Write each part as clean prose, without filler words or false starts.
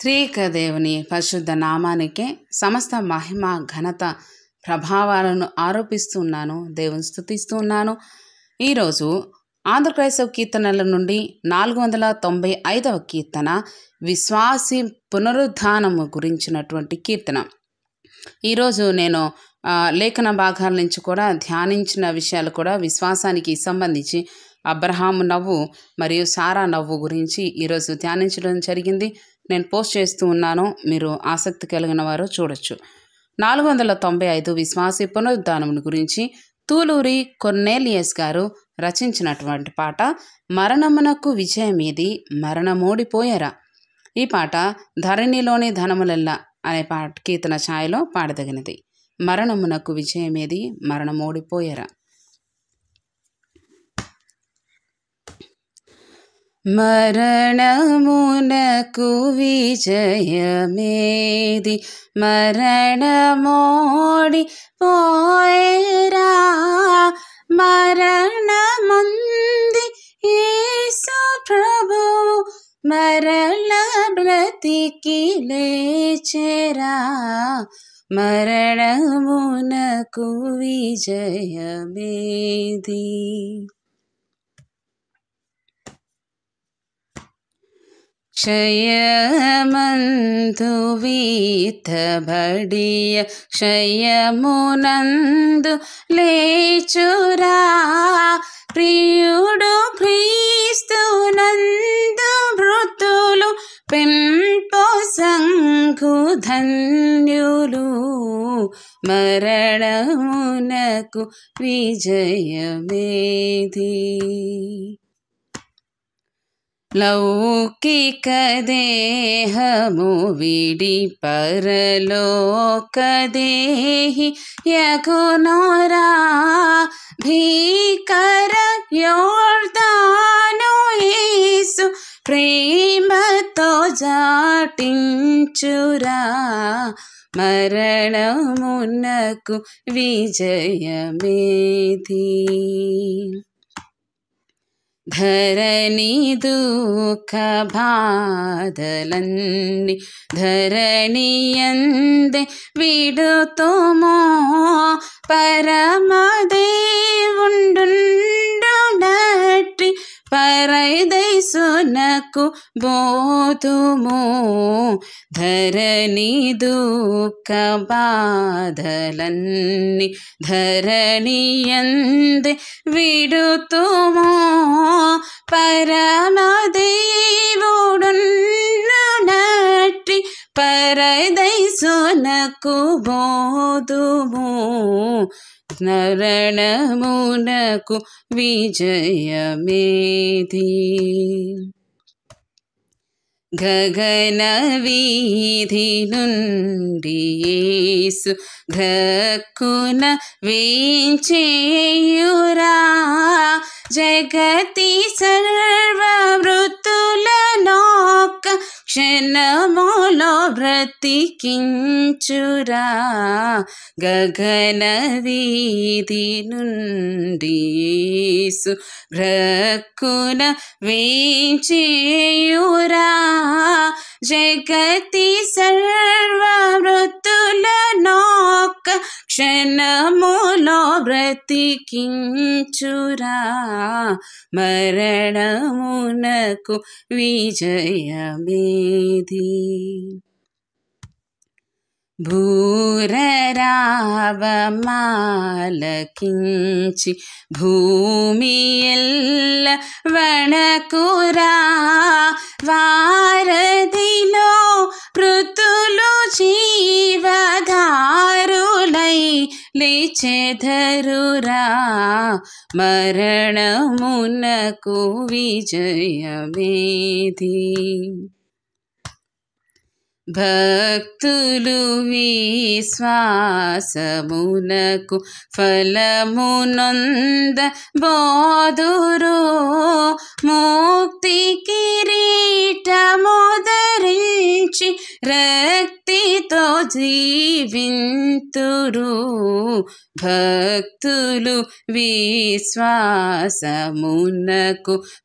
త్రియేక దేవుని పరిశుద్ధ నామానికే సమస్త మహిమ ఘనత ప్రభావాలను ఆరోపిస్తున్నాను. దేవుని స్తుతిస్తున్నాను. ఈరోజు ఆంధ్రక్రైస్తవ కీర్తనల నుండి 495వ కీర్తన విశ్వాసి పునరుద్ధానము గురించినటువంటి కీర్తన. ఈరోజు నేను లేఖన భాగాల నుంచి కూడా ధ్యానించిన విషయాలు కూడా విశ్వాసానికి సంబంధించి అబ్రహాము నవ్వు మరియు సారా నవ్వు గురించి ఈరోజు ధ్యానించడం జరిగింది. నేను పోస్ట్ చేస్తూ ఉన్నాను, మీరు ఆసక్తి కలిగిన వారు చూడొచ్చు. 495 విశ్వాసి పునరుద్ధానం గురించి తూలూరి కొర్నేలియస్ గారు రచించినటువంటి పాట మరణమునకు విజయమేది మరణమోడిపోయరా. ఈ పాట ధరణిలోని ధనములెల్లా అనే కీర్తన ఛాయలో పాడదగినది. మరణమునకు విజయమేది మరణమోడిపోయరా. మరణమునకు విజయమేది మరణమోడిపోయరా. మరణముంది యేసు ప్రభువు మరల బ్రతికి లేచెరా. మరణమునకు విజయమేది. క్షయమందు వీతబడియ క్షయమునందు లేచురా. ప్రియుడు క్రీస్తునందు మృతులు పెంపొసంగు ధన్యులు. మరణమునకు విజయమేది. లౌకిక దేహము విడి పరలోక దేహి యగునోరా. భీకర యోర్దాను యేసు ప్రేమతో జాటించురా. మరణమునకు విజయమేది. ధరణి దుఃఖ బాధలన్నీ ధరణియందే విడుతుమో. పరమదేవుండునట్టి పరైదైసునకు బోధుము. ధరణి దుఃఖ బాధలన్నీ ధరణియందే విడుతుమో. పరమదేవుడున్నట్టి పరైదైసునకు బోధుము. మరణమునకు విజయమేది. గగన వీధి నుండి యేసు గ్రక్కున వేంచేయురా. జగతి సర్వవృత్తులనొక్క క్షణములో బ్రతికించురా. గగన వీధి నుండి యేసు గ్రక్కున వేంచేయురా. జగతి సర్వవృత్తులనొక్క క్షణములో బ్రతికించురా. మరణమునకు విజయమేది. భూరరావమాలకించి భూమి ఎల్ల వణకురా. వారధిలో మృతులు జీవధారులై లేచెదరురా. మరణమునకు విజయమేది. భక్తులు విశ్వాసమునకు ఫలమునొంద బోదురు. ముక్తి కిరీటముధరించి రక్తితో జీవింతురు. భక్తులు విశ్వాసమునకు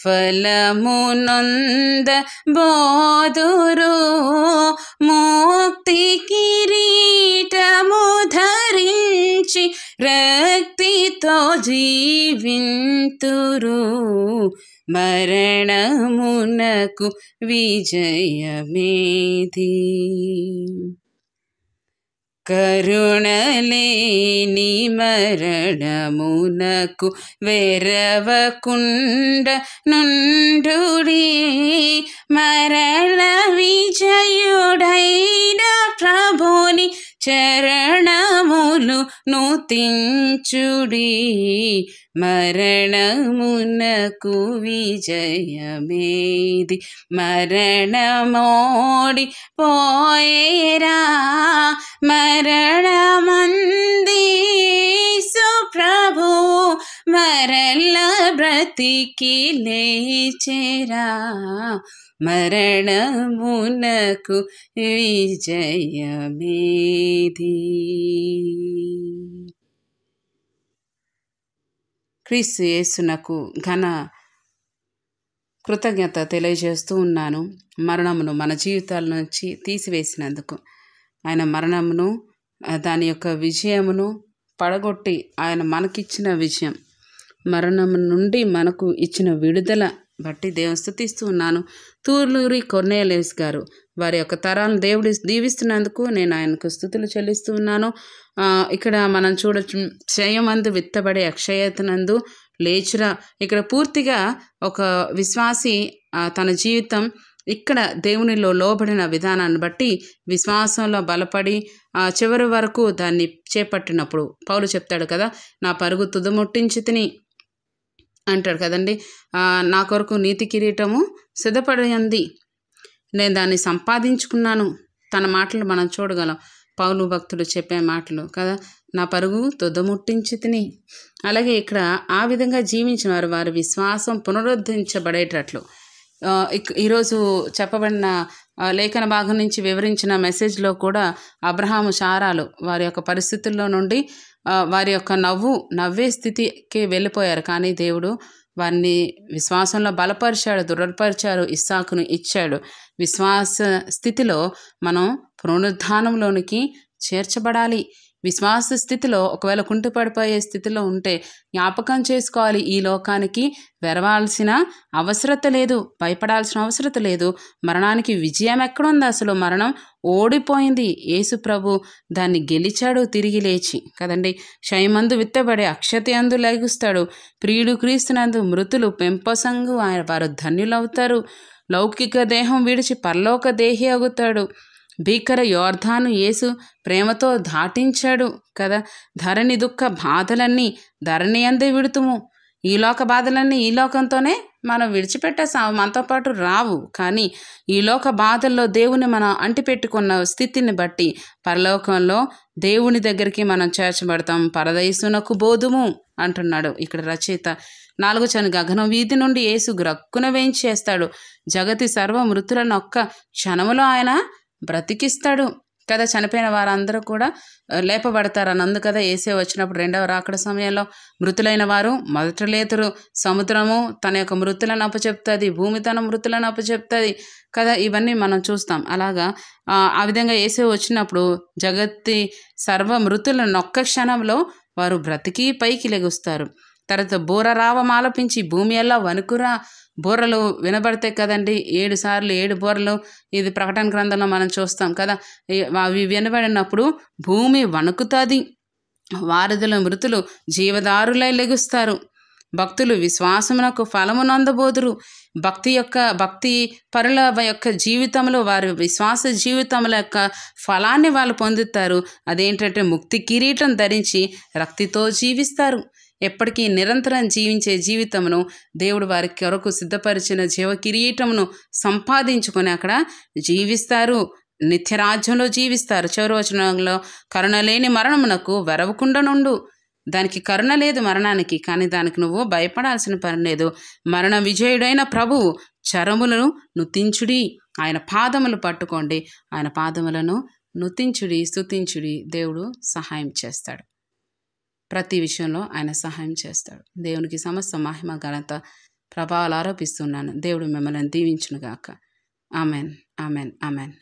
ఫలమునొంద బోదురు. మరణమునకు విజయమేది. కరుణలేని మరణమునకు వెరవకుండ నుండుడి. మరణ విజయుడైన ప్రభుని చరణములు నుతించుడి. మరణమునకు విజయమేది. మరణమోడి పోయేరా మరణమంది యేసు ప్రభు మరల బ్రతికి లేచెరా. మరణమునకు విజయమేది. క్రీస్తు యేసునకు ఘన కృతజ్ఞత తెలియజేస్తూ ఉన్నాను. మరణమును మన జీవితాల నుంచి తీసివేసినందుకు, ఆయన మరణమును దాని యొక్క విజయమును పడగొట్టి ఆయన మనకిచ్చిన విజయం, మరణం నుండి మనకు ఇచ్చిన విడుదల బట్టి దేవుని స్తుతిస్తూ ఉన్నాను. తూర్లూరి కొర్నేలియస్ గారు వారి యొక్క తరాలను దేవుడు దీవిస్తున్నందుకు నేను ఆయనకు స్తుతులు చెల్లిస్తూ ఉన్నాను. ఇక్కడ మనం చూడొచ్చు, క్షయమందు విత్తబడే అక్షయతనందు లేచురా. ఇక్కడ పూర్తిగా ఒక విశ్వాసి తన జీవితం ఇక్కడ దేవునిలో లోబడిన విధానాన్ని బట్టి విశ్వాసంలో బలపడి చివరి వరకు దాన్ని చేపట్టినప్పుడు పౌలు చెప్తాడు కదా, నా పరుగు తుదముట్టించి తిని అంటాడు కదండి. నా కొరకు నీతి కిరీటము సిద్ధపడింది, నేను దాన్ని సంపాదించుకున్నాను. తన మాటలు మనం చూడగలం, పౌలు భక్తుడు చెప్పే మాటలు కదా, నా పరుగు తుదముట్టించి తిని. అలాగే ఇక్కడ ఆ విధంగా జీవించిన వారు వారి విశ్వాసం పునరుద్ధరించబడేటట్లు ఈరోజు చెప్పబడిన లేఖన భాగం నుంచి వివరించిన మెసేజ్లో కూడా అబ్రహాము శారాలు వారి యొక్క పరిస్థితుల్లో నుండి వారి యొక్క నవ్వే స్థితికి వెళ్ళిపోయారు. కానీ దేవుడు వారిని విశ్వాసంలో బలపరిచాడు, దృఢపరిచారు, ఇస్సాకును ఇచ్చాడు. విశ్వాస స్థితిలో మనం పునరుద్ధానంలోనికి చేర్చబడాలి. విశ్వాస స్థితిలో ఒకవేళ కుంటుపడిపోయే స్థితిలో ఉంటే జ్ఞాపకం చేసుకోవాలి, ఈ లోకానికి వెరవాల్సిన అవసరత లేదు, భయపడాల్సిన అవసరత లేదు. మరణానికి విజయం ఎక్కడుంది? అసలు మరణం ఓడిపోయింది. యేసు ప్రభు దాన్ని గెలిచాడు తిరిగి లేచి కదండి. క్షయమందు విత్తబడే అక్షత అందు లెగుస్తాడు. ప్రియుడు క్రీస్తునందు మృతులు పెంపసంగు వారు ధన్యులవుతారు. లౌకిక దేహం విడిచి పరలోక దేహి అవుతాడు. భీకర యోర్ధాను యేసు ప్రేమతో దాటించాడు కదా. ధరణి దుఃఖ బాధలన్నీ ధరణి అందే విడుతుము. ఈ లోక బాధలన్నీ ఈ లోకంతోనే మనం విడిచిపెట్టేసాము, మనతో పాటు రావు. కానీ ఈ లోక బాధల్లో దేవుని మనం అంటిపెట్టుకున్న స్థితిని బట్టి పరలోకంలో దేవుని దగ్గరికి మనం చేర్చబడతాం. పరదైసునకు బోధుము అంటున్నాడు ఇక్కడ రచయిత. 4 చను గగనం వీధి నుండి యేసు గ్రక్కున వేయించేస్తాడు. జగతి సర్వ మృతులను ఒక్క క్షణములో ఆయన బ్రతికిస్తాడు కదా. చనిపోయిన వారందరూ కూడా లేపబడతారు అని అందు కదా యేసే వచ్చినప్పుడు రెండవ రాకడ సమయంలో మృతులైన వారు మొదట లేతురు. సముద్రము తన యొక్క మృతులను అప్పచెప్తుంది, భూమి తన మృతులను అప్పచెప్తుంది కదా. ఇవన్నీ మనం చూస్తాం. అలాగా ఆ విధంగా యేసే వచ్చినప్పుడు జగత్తి సర్వ మృతులను ఒక్క క్షణంలో వారు బ్రతికి పైకి లెగుస్తారు. తర్వాత బూర రావమాలపించి భూమి ఎలా వణుకురా. బూరలు వినబడతాయి కదండి, 7 సార్లు 7 బూరలు. ఇది ప్రకటన గ్రంథంలో మనం చూస్తాం కదా. అవి వినబడినప్పుడు భూమి వణుకుతుంది. వారధుల మృతులు జీవదారులై లెగుస్తారు. భక్తులు విశ్వాసమునకు ఫలమునందబోదురు. భక్తి పరుల యొక్క జీవితంలో వారి విశ్వాస జీవితముల యొక్క ఫలాన్ని వాళ్ళు పొందుతారు. అదేంటంటే ముక్తి కిరీటం ధరించి రక్తితో జీవిస్తారు. ఎప్పటికీ నిరంతరం జీవించే జీవితమును దేవుడు వారి కొరకు సిద్ధపరిచిన జీవ కిరీటమును సంపాదించుకొని అక్కడ జీవిస్తారు, నిత్యరాజ్యంలో జీవిస్తారు. చివరి వచనంలో కరుణ లేని మరణమునకు వెరవకుండా నుండు. దానికి కరుణ లేదు మరణానికి, కానీ దానికి నువ్వు భయపడాల్సిన పని లేదు. మరణ విజయుడైన ప్రభువు చరములను నుతించుడి. ఆయన పాదములు పట్టుకోండి, ఆయన పాదములను నుతించుడి, స్తుతించుడి. దేవుడు సహాయం చేస్తాడు. ప్రతి విషయంలో ఆయన సహాయం చేస్తాడు. దేవునికి సమస్త మహిమ ఘనత ప్రభావాలు ఆరోపిస్తున్నాను. దేవుడు మిమ్మల్ని దీవించునుగాక. Amen, amen, amen.